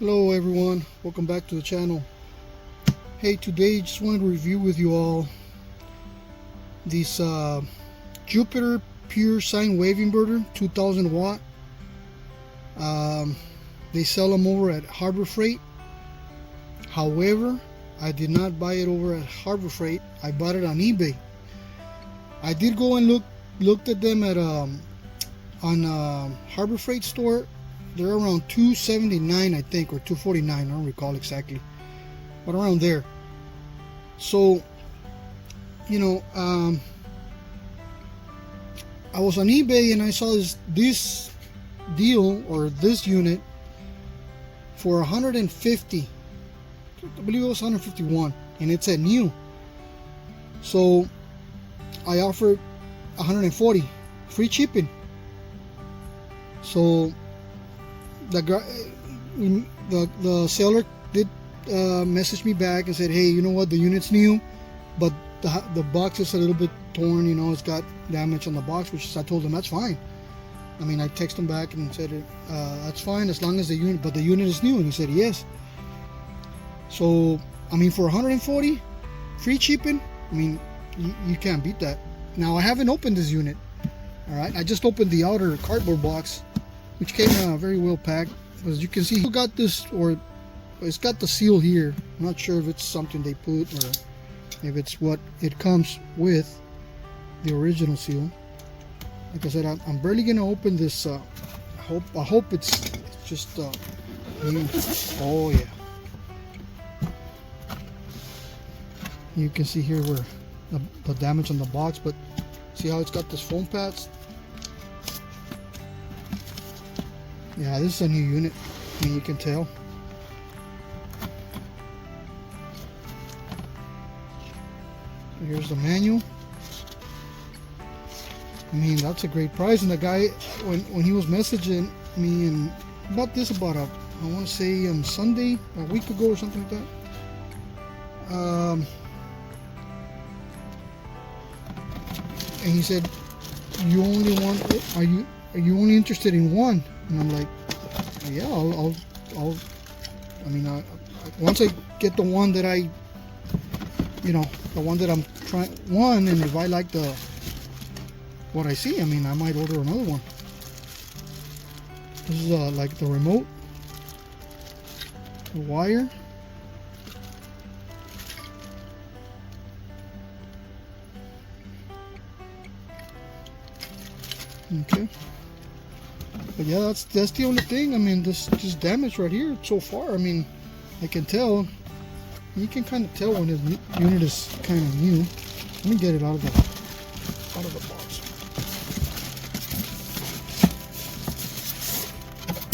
Hello everyone, welcome back to the channel. Hey, today just wanted to review with you all this Jupiter pure sine wave inverter, 2000 watt. They sell them over at Harbor Freight. However, I did not buy it over at Harbor Freight. I bought it on eBay. I did go and looked at them at on Harbor Freight store. They're around $279, I think, or $249. I don't recall exactly, but around there. So, you know, I was on eBay and I saw this deal or this unit for 150. I believe it was 151, and it said new. So I offered 140, free shipping. So the seller did message me back and said, hey, you know what, the unit's new, but the box is a little bit torn, you know, it's got damage on the box, which I told him that's fine. I mean, I texted him back and said that's fine as long as the unit is new, and he said yes. So I mean, for 140 free shipping, I mean, you can't beat that. Now I haven't opened this unit, all right, I just opened the outer cardboard box, which came very well packed. As you can see, you got this, or it's got the seal here. I'm not sure if it's something they put or if it's what it comes with, the original seal. Like I said, I'm barely gonna open this. I hope it's just new. Oh yeah, you can see here where the damage on the box, but see how it's got this foam pads. Yeah, this is a new unit. I mean, you can tell. Here's the manual. I mean, that's a great price. And the guy, when he was messaging me and about this, I want to say on Sunday, a week ago or something like that. And he said, "You only want? Are you only interested in one?" And I'm like, "Yeah, I'll I mean, once I get the one that I, you know, the one that I'm trying, and if I like what I see, I mean, I might order another one." This is like the remote, the wire. Okay. But yeah, that's the only thing. I mean, this damage right here so far. I mean, I can tell. You can kind of tell when his unit is kind of new. Let me get it out of the box.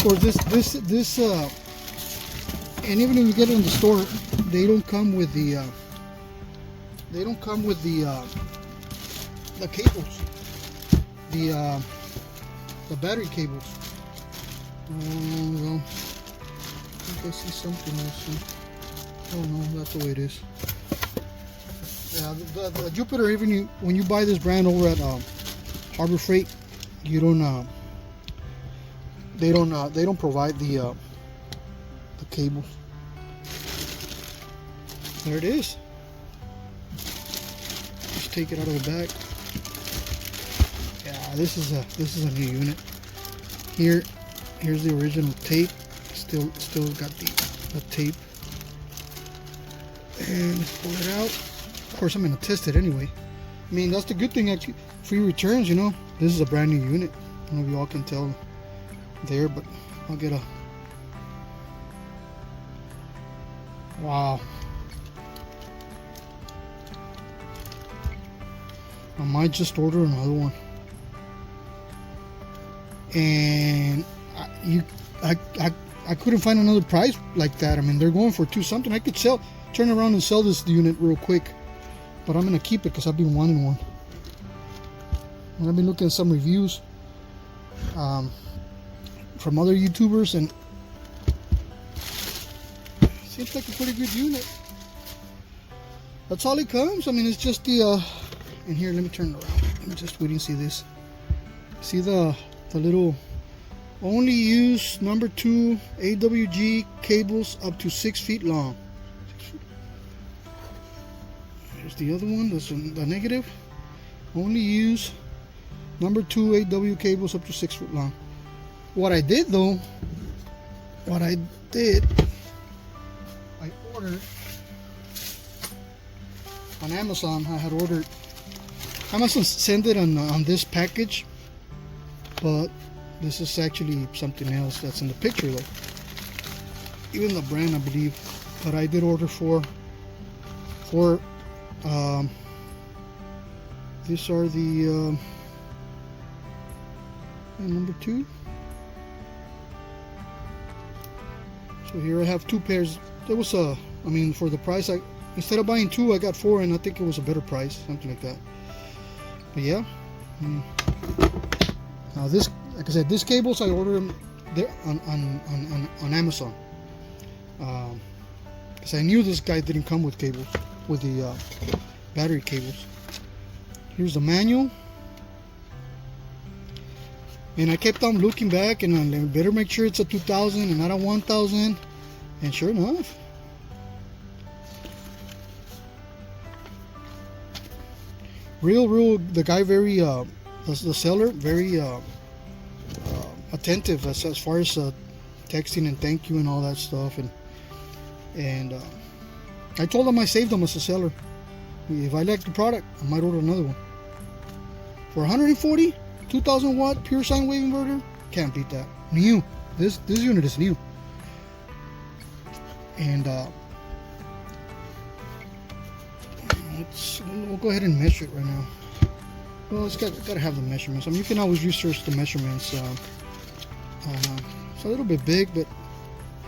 Or this and even if you get it in the store, they don't come with the cables, the battery cables. Well, I think I see something else here. Oh no, that's the way it is. Yeah, the Jupiter, even when you buy this brand over at Harbor Freight, you don't they don't provide the cables. There it is. Just take it out of the bag. Yeah, this is a new unit. Here's the original tape. Still got the tape. And let's pull it out. Of course, I'm gonna test it anyway. I mean, that's the good thing. Free returns, you know. This is a brand new unit. I don't know if you all can tell there, but I'll get a. Wow. I might just order another one. And I couldn't find another price like that. I mean, they're going for $2 something. I could turn around and sell this unit real quick, but I'm gonna keep it because I've been wanting one. And I've been looking at some reviews from other YouTubers, and it seems like a pretty good unit. That's all it comes. I mean, it's just the and here, let me turn it around. Let me just wait and see this. See the little Only use number 2 AWG cables up to 6 feet long. Here's the other one, that's the negative. Only use number 2 AW cables up to 6 foot long. What I did though, I ordered on Amazon. I had ordered, Amazon sent it on this package, but this is actually something else that's in the picture though. Even the brand, I believe, but I did order for these are the number 2. So here I have 2 pairs. There was I mean, for the price, instead of buying 2, I got 4, and I think it was a better price, something like that. But yeah. Now this, like I said, these cables I ordered them there on Amazon. Because I knew this guy didn't come with cables, with the battery cables. Here's the manual. And I kept on looking back, and I better make sure it's a 2000 and not a 1000. And sure enough, real, the guy very, the seller, very attentive as far as texting and thank you and all that stuff. And I told him I saved him as a seller. If I like the product, I might order another one. For 140, 2000 watt pure sine wave inverter, can't beat that. New. This unit is new. And we'll go ahead and measure it right now. Well, it's got to have the measurements. I mean, you can always research the measurements. It's a little bit big, but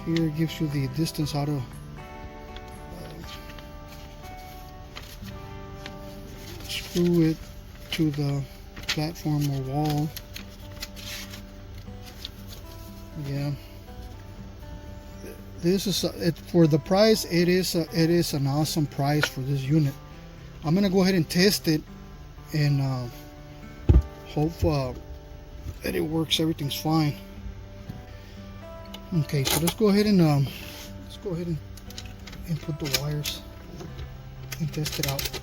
here it gives you the distance how to screw it to the platform or wall. Yeah, this is for the price. It is an awesome price for this unit. I'm gonna go ahead and test it and hope that it works. Everything's fine. Okay, so let's go ahead and put the wires and test it out.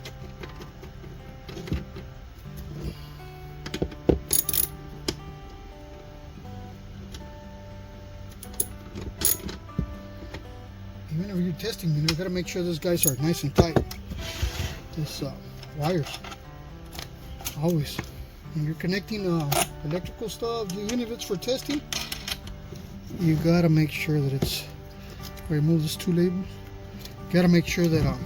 Whenever you're testing, you gotta make sure these guys are nice and tight. This wires, always. When you're connecting electrical stuff, even if it's for testing, you gotta make sure that it's. Remove these 2 labels. You gotta make sure that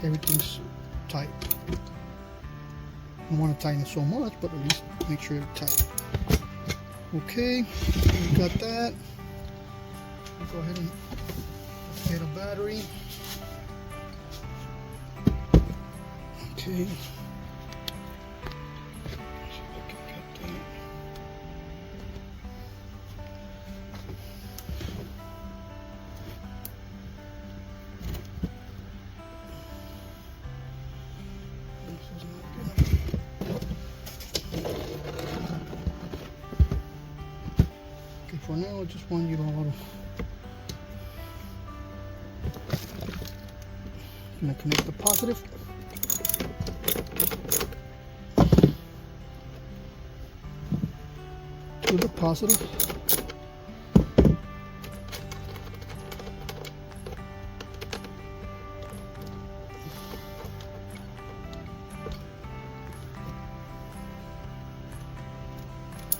everything's tight. I don't want to tighten it so much, but at least make sure it's tight. Okay, we got that. We'll go ahead and get a battery. Okay. For now, I just want you to I'm gonna connect the positive. To the positive.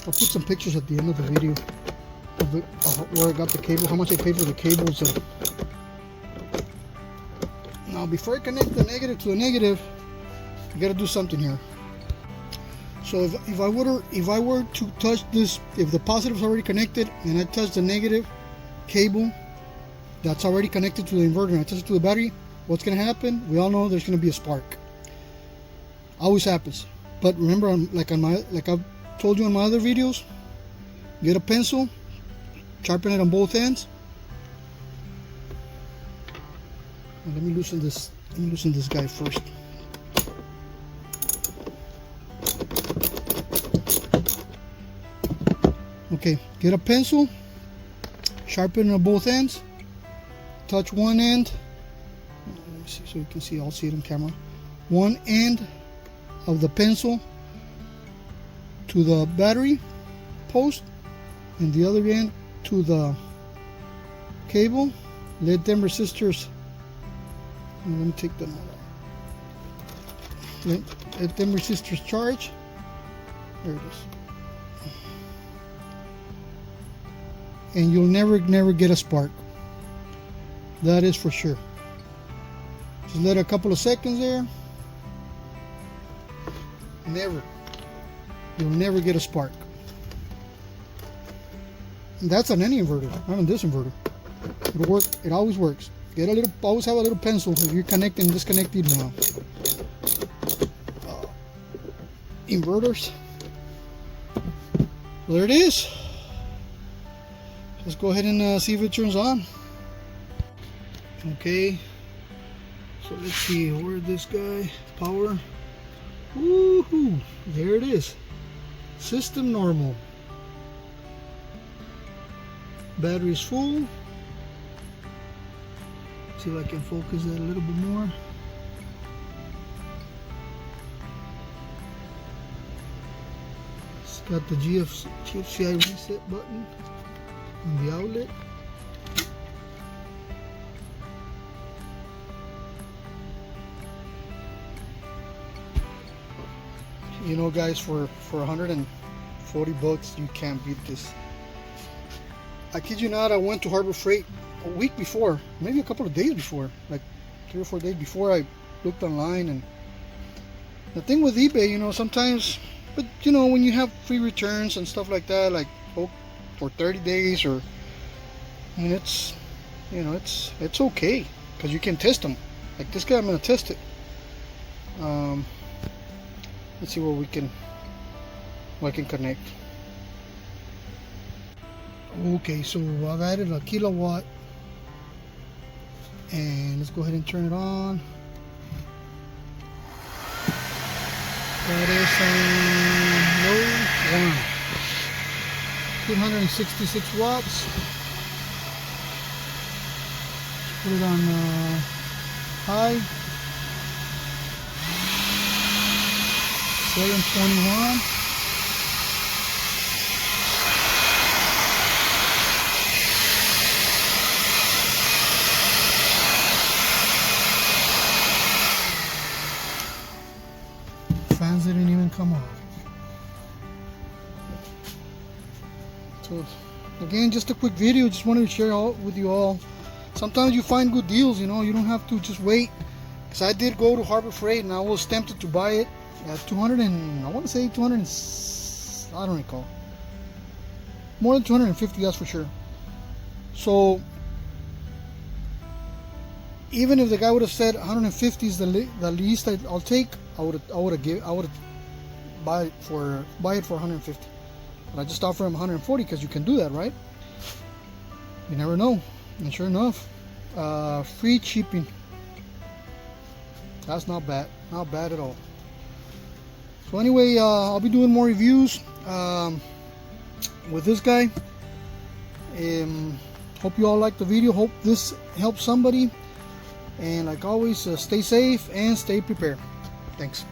I'll put some pictures at the end of the video of where I got the cable, how much I paid for the cables. And now, before I connect the negative to the negative, I gotta do something here. So if I were to touch this, if the positive is already connected and I touch the negative cable that's already connected to the inverter and I touch it to the battery, what's gonna happen? We all know there's gonna be a spark. Always happens. But remember, like I've told you in my other videos, get a pencil, sharpen it on both ends. Now let me loosen this guy first. Okay, get a pencil, sharpen it on both ends, touch one end. Let me see so you can see. I'll see it on camera. One end of the pencil to the battery post, and the other end to the cable. Let them resistors. Let me take them out. Let them resistors charge. There it is. And you'll never get a spark. That is for sure. Just let a couple of seconds there. You'll never get a spark. And that's on any inverter, not on this inverter. It'll work. It always works. Always have a little pencil if you're connecting and disconnecting inverters. Well, there it is. Let's go ahead and see if it turns on. Okay. So let's see where this guy power. Woohoo! There it is. System normal. Battery's full. See if I can focus that a little bit more. It's got the GFCI reset button on the outlet. You know, guys, for 140 bucks, you can't beat this. I kid you not, I went to Harbor Freight a week before, maybe a couple of days before, like 3 or 4 days before. I looked online, and the thing with eBay, you know, sometimes, but you know, when you have free returns and stuff like that, like for 30 days, or I mean, it's, you know, it's okay because you can test them. Like this guy, I'm gonna test it. Let's see what I can connect. Okay, so I've added a kilowatt, and let's go ahead and turn it on. That is low 266 watts. Put it on high. 721. Fans didn't even come on. So again, just a quick video. Just wanted to share with you all. Sometimes you find good deals, you know. You don't have to just wait. Because I did go to Harbor Freight and I was tempted to buy it at 200 and I want to say 200 and, I don't recall. More than 250, that's for sure. So even if the guy would have said 150 is the least I'll take, I would have buy it for 150. But I just offer him 140 because you can do that, right? You never know. And sure enough, free shipping. That's not bad. Not bad at all. So anyway, I'll be doing more reviews with this guy. Hope you all liked the video. Hope this helps somebody. And like always, stay safe and stay prepared. Thanks.